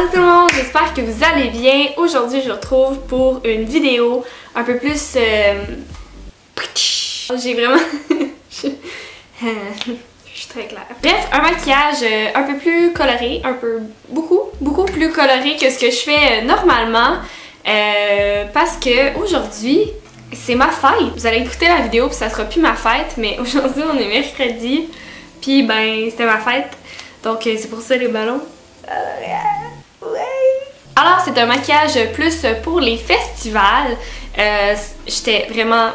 Allô tout le monde, j'espère que vous allez bien. Aujourd'hui, je vous retrouve pour une vidéo un peu plus... J'ai vraiment... je suis très claire. Bref, un maquillage un peu plus coloré, beaucoup plus coloré que ce que je fais normalement. Parce que aujourd'hui, c'est ma fête. Vous allez écouter la vidéo puis ça sera plus ma fête, mais aujourd'hui on est mercredi. Puis ben, c'était ma fête. Donc c'est pour ça les ballons. Alors c'est un maquillage plus pour les festivals. J'étais vraiment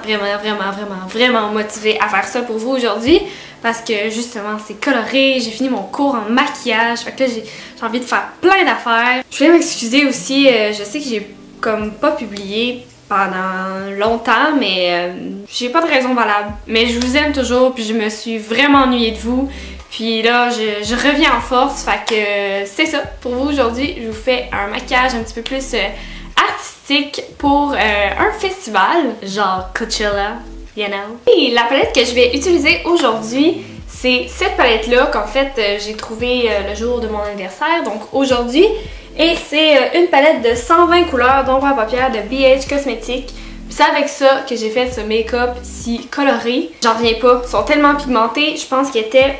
motivée à faire ça pour vous aujourd'hui. Parce que justement c'est coloré, j'ai fini mon cours en maquillage. Fait que là j'ai envie de faire plein d'affaires. Je voulais m'excuser aussi, je sais que j'ai comme pas publié pendant longtemps, mais j'ai pas de raison valable. Mais je vous aime toujours, puis je me suis vraiment ennuyée de vous. Puis là, je reviens en force, fait que c'est ça. Pour vous aujourd'hui, je vous fais un maquillage un petit peu plus artistique pour un festival, genre Coachella, you know. Et la palette que je vais utiliser aujourd'hui, c'est cette palette-là qu'en fait j'ai trouvée le jour de mon anniversaire, donc aujourd'hui. Et c'est une palette de 120 couleurs d'ombre à paupières de BH Cosmetics. C'est avec ça que j'ai fait ce make-up si coloré. J'en reviens pas, ils sont tellement pigmentés. Je pense qu'il était...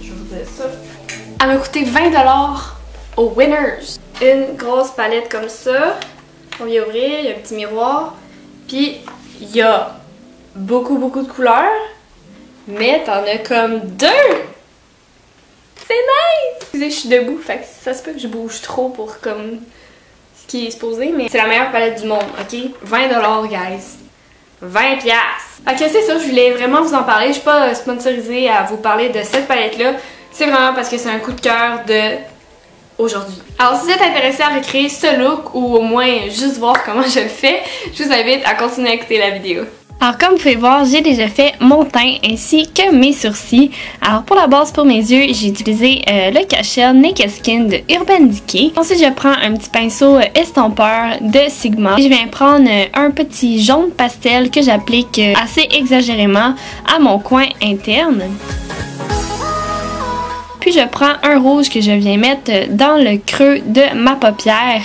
Je vais vous dire ça. Elle m'a coûté 20$ au Winners. Une grosse palette comme ça. On vient ouvrir, il y a un petit miroir. Puis il y a beaucoup de couleurs. Mais t'en as comme deux! C'est nice! Excusez, je suis debout, fait que ça se peut que je bouge trop pour comme ce qui est supposé, mais c'est la meilleure palette du monde, ok? 20$, guys. 20$! Fait que c'est ça, je voulais vraiment vous en parler. Je suis pas sponsorisée à vous parler de cette palette-là. C'est vraiment parce que c'est un coup de cœur de aujourd'hui. Alors si vous êtes intéressé à recréer ce look ou au moins juste voir comment je le fais, je vous invite à continuer à écouter la vidéo. Alors comme vous pouvez voir, j'ai déjà fait mon teint ainsi que mes sourcils. Alors pour la base pour mes yeux, j'ai utilisé le Cashel Naked Skin de Urban Decay. Ensuite je prends un petit pinceau estompeur de Sigma. Je viens prendre un petit jaune pastel que j'applique assez exagérément à mon coin interne. Puis je prends un rouge que je viens mettre dans le creux de ma paupière.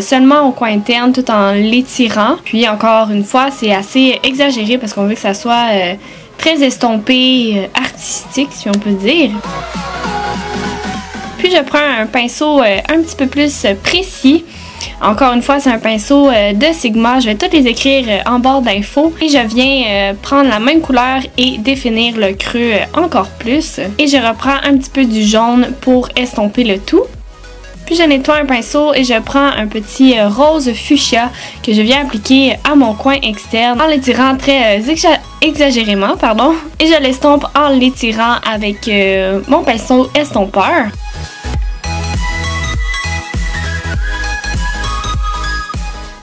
Seulement au coin interne tout en l'étirant. Puis encore une fois, c'est assez exagéré parce qu'on veut que ça soit très estompé, artistique si on peut dire. Puis je prends un pinceau un petit peu plus précis. Encore une fois, c'est un pinceau de Sigma. Je vais toutes les écrire en barre d'infos. Et je viens prendre la même couleur et définir le creux encore plus. Et je reprends un petit peu du jaune pour estomper le tout. Puis je nettoie un pinceau et je prends un petit rose fuchsia que je viens appliquer à mon coin externe en l'étirant très exagérément, pardon. Et je l'estompe en l'étirant avec mon pinceau estompeur.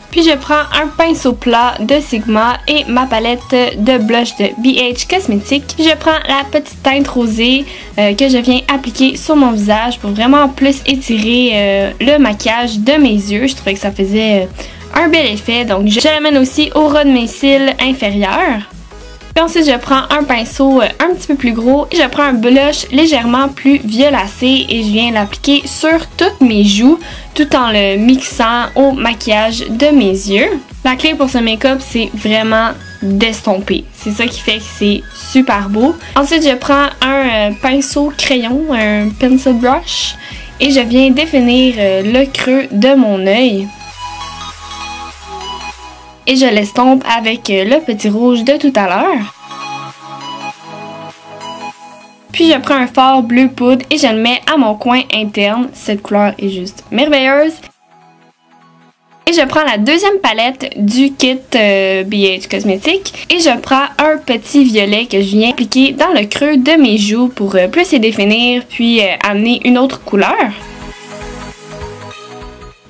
Puis je prends un pinceau plat de Sigma et ma palette de blush de BH Cosmetics. Je prends la petite teinte rosée que je viens appliquer sur mon visage pour vraiment plus étirer le maquillage de mes yeux. Je trouvais que ça faisait un bel effet. Donc je l'amène aussi au ras de mes cils inférieurs. Puis ensuite je prends un pinceau un petit peu plus gros et je prends un blush légèrement plus violacé et je viens l'appliquer sur toutes mes joues tout en le mixant au maquillage de mes yeux. La clé pour ce make-up, c'est vraiment d'estomper. C'est ça qui fait que c'est super beau. Ensuite je prends un pinceau crayon, un pencil brush et je viens définir le creux de mon œil. Et je l'estompe avec le petit rouge de tout à l'heure. Puis je prends un fard bleu poudre et je le mets à mon coin interne. Cette couleur est juste merveilleuse. Et je prends la deuxième palette du kit BH Cosmetics. Et je prends un petit violet que je viens appliquer dans le creux de mes joues pour plus les définir puis amener une autre couleur.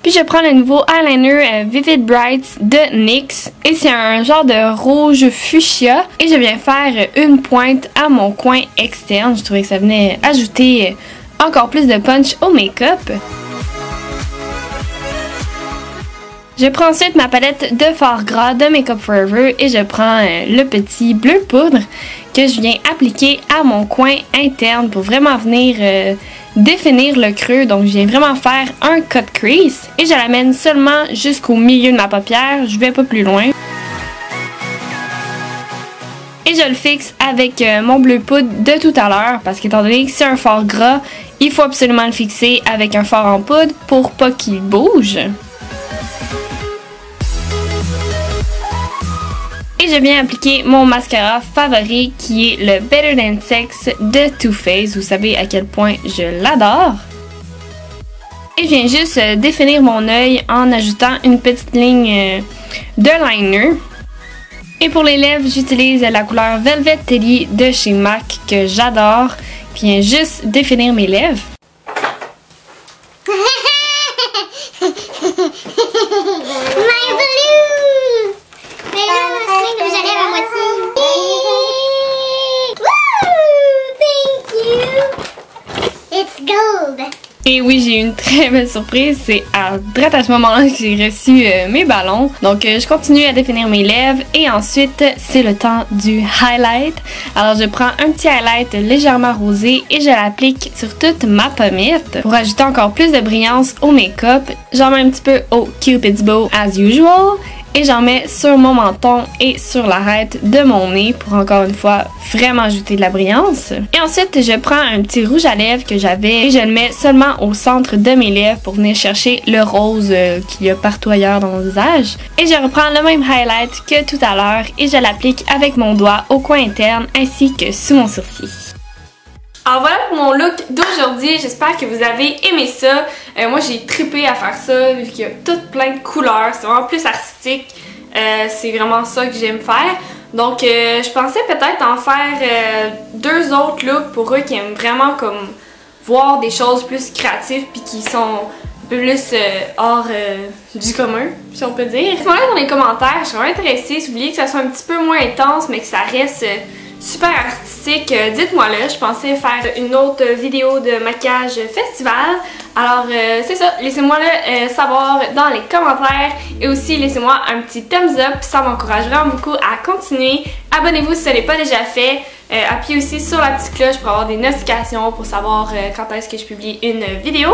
Puis je prends le nouveau eyeliner Vivid Brights de NYX et c'est un genre de rouge fuchsia et je viens faire une pointe à mon coin externe. Je trouvais que ça venait ajouter encore plus de punch au make-up. Je prends ensuite ma palette de fard gras de Makeup Forever et je prends le petit bleu poudre que je viens appliquer à mon coin interne pour vraiment venir définir le creux. Donc je viens vraiment faire un cut crease et je l'amène seulement jusqu'au milieu de ma paupière. Je vais pas plus loin. Et je le fixe avec mon bleu poudre de tout à l'heure parce qu'étant donné que c'est un fard gras, il faut absolument le fixer avec un fard en poudre pour pas qu'il bouge. Et je viens appliquer mon mascara favori qui est le Better Than Sex de Too Faced. Vous savez à quel point je l'adore. Et je viens juste définir mon œil en ajoutant une petite ligne de liner. Et pour les lèvres, j'utilise la couleur Velvet Teddy de chez MAC que j'adore. Puis je viens juste définir mes lèvres. My blues! Mais là, je rouge à lèvres à moitié. Woo! Thank you! It's gold! Et oui, j'ai eu une très belle surprise. C'est à ce moment-là que j'ai reçu mes ballons. Donc, je continue à définir mes lèvres. Et ensuite, c'est le temps du highlight. Alors, je prends un petit highlight légèrement rosé et je l'applique sur toute ma pommette pour ajouter encore plus de brillance au make-up. J'en mets un petit peu au Cupid's Bow as usual. Et j'en mets sur mon menton et sur l'arête de mon nez pour encore une fois vraiment ajouter de la brillance. Et ensuite, je prends un petit rouge à lèvres que j'avais et je le mets seulement au centre de mes lèvres pour venir chercher le rose qu'il y a partout ailleurs dans mon visage. Et je reprends le même highlight que tout à l'heure et je l'applique avec mon doigt au coin interne ainsi que sous mon sourcil. Alors voilà pour mon look d'aujourd'hui, j'espère que vous avez aimé ça. Moi j'ai trippé à faire ça vu qu'il y a tout plein de couleurs, c'est vraiment plus artistique. C'est vraiment ça que j'aime faire. Donc je pensais peut-être en faire deux autres looks pour eux qui aiment vraiment comme voir des choses plus créatives puis qui sont un peu plus hors du commun, si on peut dire. Dites-moi là dans les commentaires, je suis vraiment intéressée. Si vous voulez que ça soit un petit peu moins intense mais que ça reste super artistique, dites-moi là. Je pensais faire une autre vidéo de maquillage festival. Alors c'est ça, laissez-moi là savoir dans les commentaires et aussi laissez-moi un petit thumbs up, ça m'encourage vraiment beaucoup à continuer. Abonnez-vous si ce n'est pas déjà fait. Appuyez aussi sur la petite cloche pour avoir des notifications pour savoir quand est-ce que je publie une vidéo.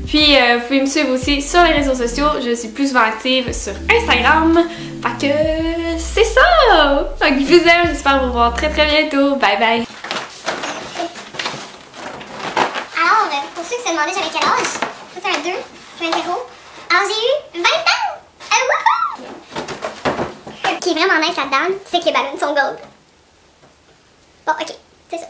Puis vous pouvez me suivre aussi sur les réseaux sociaux, je suis plus souvent active sur Instagram. Fait que c'est ça! Fait que je vous aime, j'espère vous revoir très bientôt. Bye bye! Alors, pour ceux qui se demandaient j'avais quel âge, ça c'est un 2, je suis un 0. Alors j'ai eu 20 ans! Wouhou! Ce qui est vraiment nice là-dedans, c'est que les ballons sont gold. Bon, ok, c'est ça.